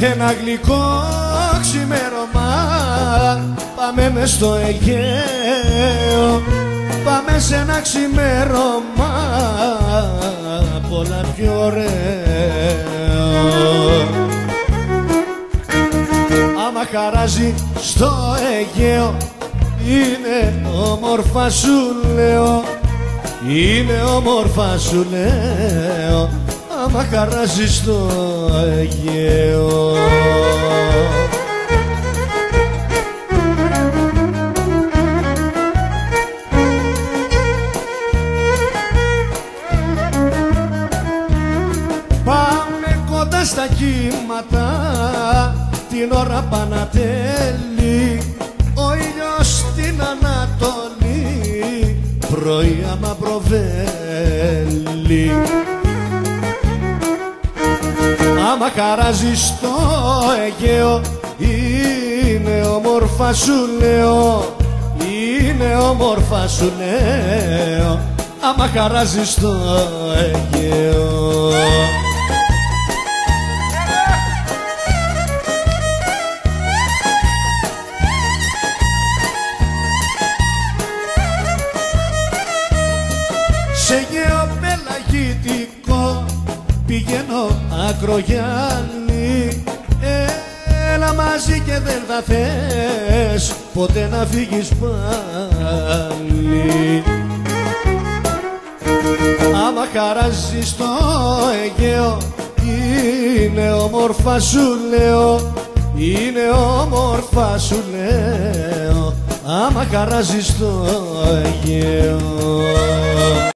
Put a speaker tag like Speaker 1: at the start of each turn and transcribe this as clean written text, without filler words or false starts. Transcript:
Speaker 1: ένα γλυκό ξημέρωμα, πάμε μες στο Αιγαίο, πάμε σε ένα ξημέρωμα πολλά πιο ωραίο. Άμα χαράζει στο Αιγαίο, είναι όμορφα σου λέω, είναι όμορφα σου λέω, άμα χαράζει στο Αιγαίο. Πάμε κοντά στα κύματα, την ώρα Πανατέλη, ο ήλιος στην Ανατολή, πρωί άμα προβέλει. Άμα χαράζει στο Αιγαίο, είναι όμορφα σου λέω, είναι όμορφα σου λέω, άμα χαράζει στο Αιγαίο. Σε Αιγαίο πελαγητικό πηγαίνω Ακρογιάννη, έλα μαζί και δεν θα θες ποτέ να φύγεις πάλι. Άμα χαράζει στο Αιγαίο, είναι όμορφα σου λέω, είναι όμορφα σου λέω, άμα χαράζει στο Αιγαίο.